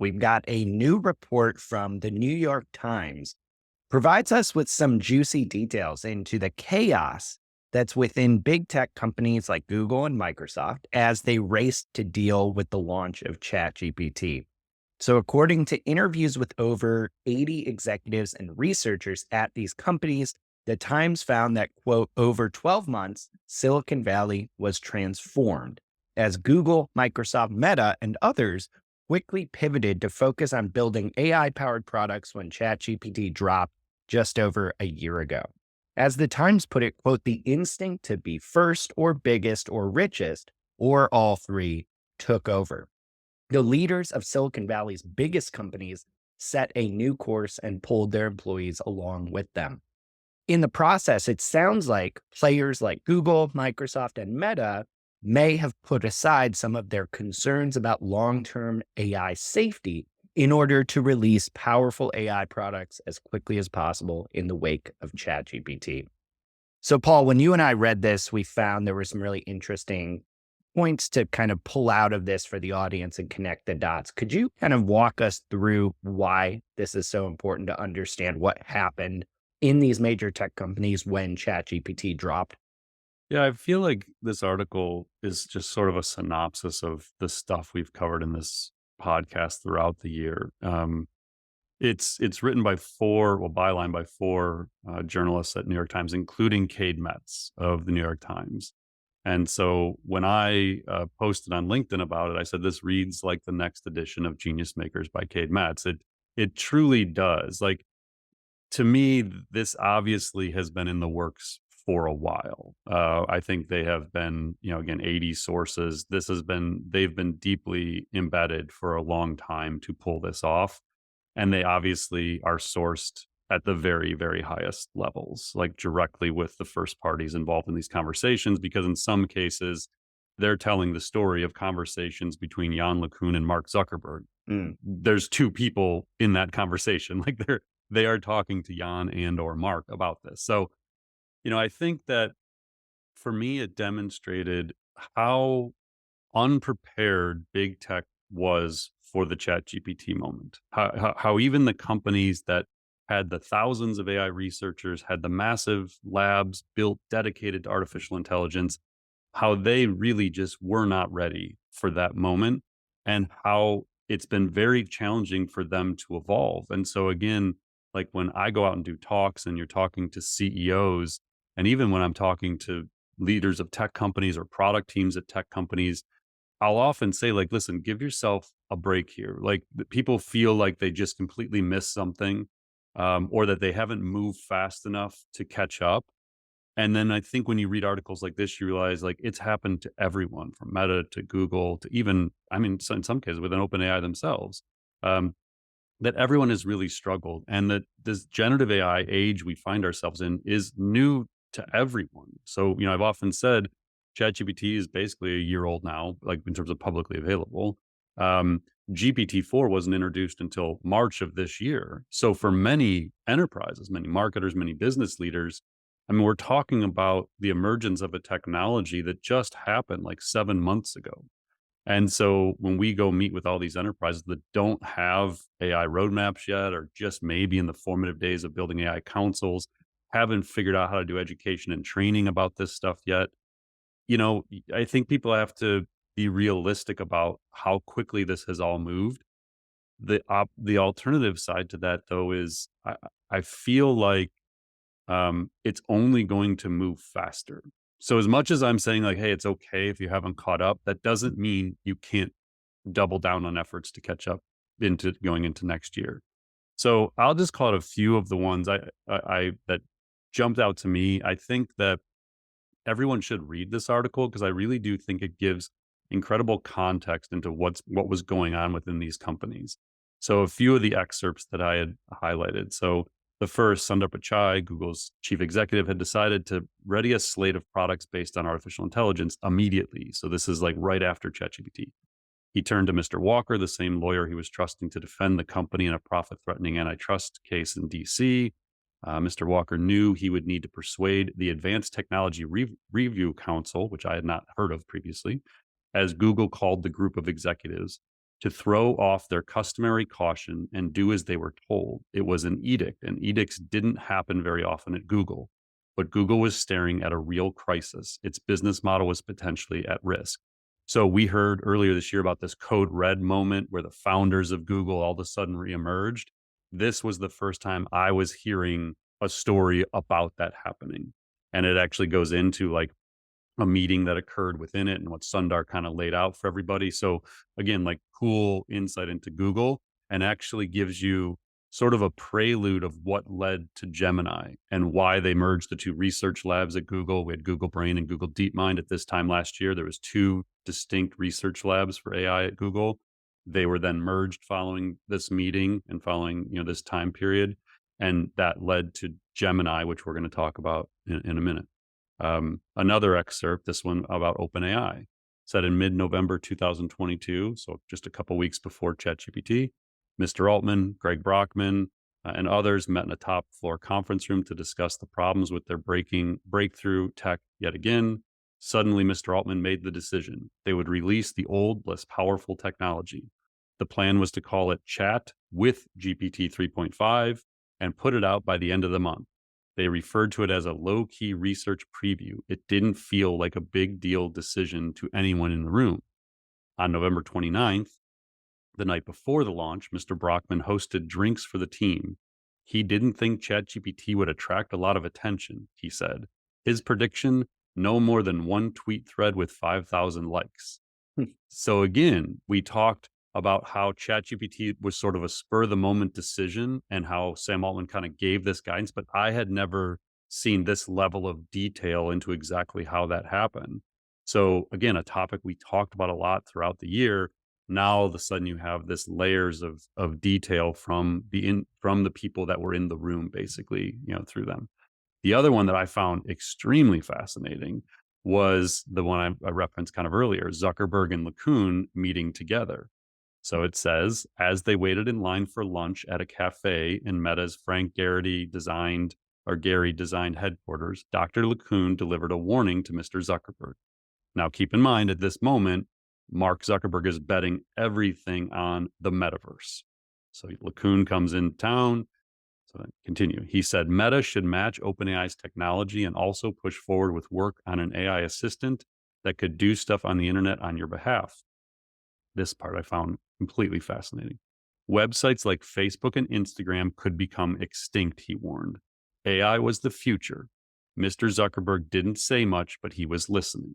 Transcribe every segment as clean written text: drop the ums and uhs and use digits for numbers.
we've got a new report from the New York Times provides us with some juicy details into the chaos that's within big tech companies like Google and Microsoft as they race to deal with the launch of ChatGPT. So, according to interviews with over 80 executives and researchers at these companies, the Times found that, quote, over 12 months, Silicon Valley was transformed as Google, Microsoft, Meta, and others quickly pivoted to focus on building AI powered products when ChatGPT dropped just over a year ago. As the Times put it, quote, the instinct to be first or biggest or richest, or all three, took over. The leaders of Silicon Valley's biggest companies set a new course and pulled their employees along with them. In the process, it sounds like players like Google, Microsoft, and Meta may have put aside some of their concerns about long-term AI safety in order to release powerful AI products as quickly as possible in the wake of ChatGPT. So, Paul, when you and I read this, we found there were some really interesting points to kind of pull out of this for the audience and connect the dots. Could you kind of walk us through why this is so important to understand what happened in these major tech companies when ChatGPT dropped? Yeah, I feel like this article is just sort of a synopsis of the stuff we've covered in this podcast throughout the year. It's written by byline by four journalists at New York Times, including Cade Metz of the New York Times. And so when I posted on LinkedIn about it, I said this reads like the next edition of Genius Makers by Cade Metz. It truly does. Like, to me, this obviously has been in the works for a while. I think they have been, again, 80 sources. They've been deeply embedded for a long time to pull this off. And they obviously are sourced at the very, very highest levels, like directly with the first parties involved in these conversations, because in some cases, they're telling the story of conversations between Jan LeCun and Mark Zuckerberg. Mm. There's two people in that conversation. Like they are talking to Jan and or Mark about this. So, I think that for me, it demonstrated how unprepared big tech was for the chat GPT moment. How even the companies that had the thousands of AI researchers, had the massive labs built dedicated to artificial intelligence, how they really just were not ready for that moment, and how it's been very challenging for them to evolve. And so again, like when I go out and do talks and you're talking to CEOs, and even when I'm talking to leaders of tech companies or product teams at tech companies, I'll often say, like, listen, give yourself a break here. Like, people feel like they just completely missed something, or that they haven't moved fast enough to catch up. And then I think when you read articles like this, you realize like it's happened to everyone from Meta to Google to even, I mean, so in some cases within OpenAI themselves, um, that everyone has really struggled. And that this generative AI age we find ourselves in is new to everyone. So, I've often said ChatGPT is basically a year old now, like in terms of publicly available. Um, GPT-4 wasn't introduced until March of this year. So for many enterprises, many marketers, many business leaders, I mean, we're talking about the emergence of a technology that just happened like 7 months ago. And so when we go meet with all these enterprises that don't have AI roadmaps yet, or just maybe in the formative days of building AI councils, haven't figured out how to do education and training about this stuff yet, I think people have to be realistic about how quickly this has all moved. The alternative side to that, though, is I feel like it's only going to move faster. So as much as I'm saying like, hey, it's okay if you haven't caught up, that doesn't mean you can't double down on efforts to catch up into going into next year. So I'll just call it a few of the ones I that jumped out to me. I think that everyone should read this article because I really do think it gives incredible context into what was going on within these companies. So a few of the excerpts that I had highlighted. So the first, Sundar Pichai, Google's chief executive, had decided to ready a slate of products based on artificial intelligence immediately. So this is like right after ChatGPT. He turned to Mr. Walker, the same lawyer he was trusting to defend the company in a profit-threatening antitrust case in DC. Mr. Walker knew he would need to persuade the Advanced Technology Review Council, which I had not heard of previously, as Google called the group of executives, to throw off their customary caution and do as they were told. It was an edict, and edicts didn't happen very often at Google. But Google was staring at a real crisis. Its business model was potentially at risk. So we heard earlier this year about this code red moment where the founders of Google all of a sudden reemerged. This was the first time I was hearing a story about that happening. And it actually goes into like a meeting that occurred within it and what Sundar kind of laid out for everybody. So again, like cool insight into Google, and actually gives you sort of a prelude of what led to Gemini and why they merged the two research labs at Google. We had Google Brain and Google DeepMind at this time last year. There was two distinct research labs for AI at Google. They were then merged following this meeting and following, this time period. And that led to Gemini, which we're going to talk about in a minute. Another excerpt, this one about OpenAI, said in mid-November 2022, so just a couple weeks before ChatGPT, Mr. Altman, Greg Brockman, and others met in a top floor conference room to discuss the problems with their breakthrough tech yet again. Suddenly, Mr. Altman made the decision. They would release the old, less powerful technology. The plan was to call it Chat with GPT 3.5 and put it out by the end of the month. They referred to it as a low-key research preview. It didn't feel like a big deal decision to anyone in the room. On November 29th, the night before the launch, Mr. Brockman hosted drinks for the team. He didn't think ChatGPT would attract a lot of attention, he said. His prediction, no more than one tweet thread with 5,000 likes. So again, we talked about how ChatGPT was sort of a spur of the moment decision and how Sam Altman kind of gave this guidance, but I had never seen this level of detail into exactly how that happened. So again, a topic we talked about a lot throughout the year. Now all of a sudden you have this layers of detail from the people that were in the room, basically, through them. The other one that I found extremely fascinating was the one I referenced kind of earlier, Zuckerberg and LeCun meeting together. So it says, as they waited in line for lunch at a cafe in Meta's Gary designed headquarters, Dr. LeCun delivered a warning to Mr. Zuckerberg. Now, keep in mind, at this moment, Mark Zuckerberg is betting everything on the metaverse. So LeCun comes in town. So continue. He said, Meta should match OpenAI's technology and also push forward with work on an AI assistant that could do stuff on the internet on your behalf. This part I found completely fascinating. Websites like Facebook and Instagram could become extinct, he warned. AI was the future. Mr. Zuckerberg didn't say much, but he was listening.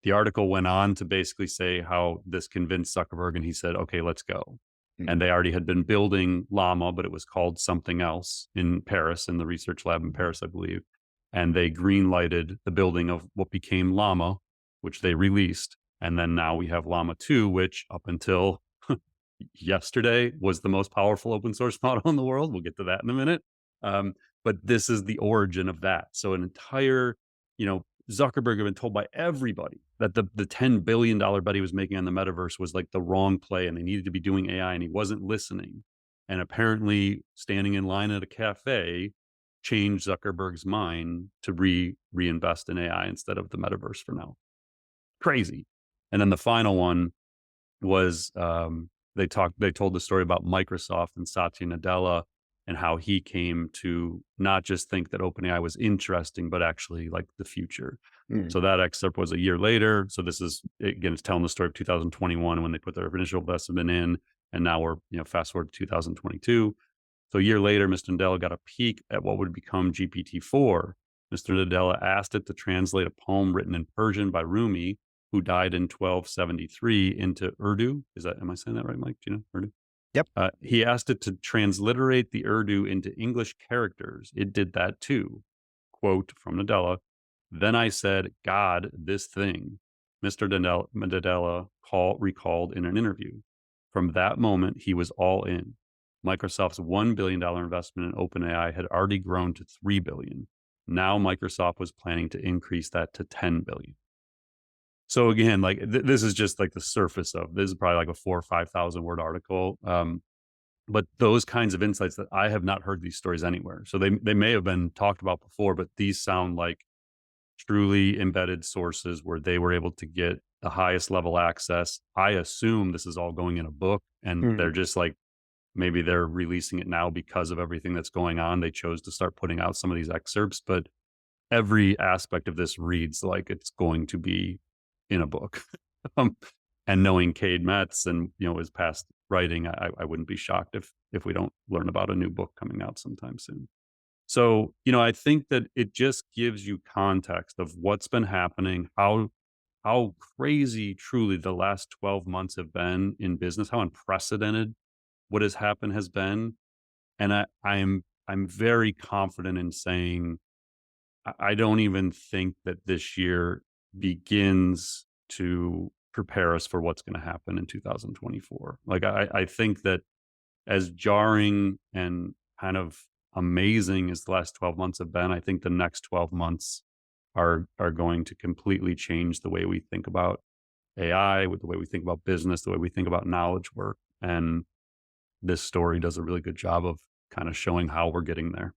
The article went on to basically say how this convinced Zuckerberg, and he said, okay, let's go. And they already had been building Llama, but it was called something else in Paris, in the research lab in Paris, I believe. And they green lighted the building of what became Llama, which they released. And then now we have Llama 2, which up until yesterday was the most powerful open source model in the world. We'll get to that in a minute. But this is the origin of that. So an entire, Zuckerberg had been told by everybody that the $10 billion bet he was making on the metaverse was like the wrong play and they needed to be doing AI, and he wasn't listening. And apparently standing in line at a cafe changed Zuckerberg's mind to reinvest in AI instead of the metaverse for now. Crazy. And then the final one was they told the story about Microsoft and Satya Nadella and how he came to not just think that OpenAI was interesting, but actually like the future. So that excerpt was a year later. So this is, again, it's telling the story of 2021 when they put their initial investment in, and now we're, fast forward to 2022. So a year later, Mr. Nadella got a peek at what would become GPT-4. Mr. Nadella asked it to translate a poem written in Persian by Rumi, who died in 1273, into Urdu. Am I saying that right, Mike? Do you know Urdu? Yep. He asked it to transliterate the Urdu into English characters. It did that too. Quote from Nadella, then I said, God, this thing, Mr. Nadella recalled in an interview. From that moment, he was all in. Microsoft's $1 billion investment in OpenAI had already grown to $3 billion. Now Microsoft was planning to increase that to $10 billion. So again, like this is just like the surface of this is probably like a 4,000 or 5,000 word article. But those kinds of insights that I have not heard these stories anywhere. So they may have been talked about before, but these sound like truly embedded sources where they were able to get the highest level access. I assume this is all going in a book, and Mm. they're just like, maybe they're releasing it now because of everything that's going on. They chose to start putting out some of these excerpts, but every aspect of this reads like it's going to be in a book. um, and knowing Cade Metz and his past writing, I wouldn't be shocked if we don't learn about a new book coming out sometime soon. So, I think that it just gives you context of what's been happening, how crazy truly the last 12 months have been in business, how unprecedented what has happened has been. And I'm very confident in saying I don't even think that this year begins to prepare us for what's going to happen in 2024. Like I think that as jarring and kind of amazing as the last 12 months have been, I think the next 12 months are going to completely change the way we think about AI, with the way we think about business, the way we think about knowledge work. And this story does a really good job of kind of showing how we're getting there.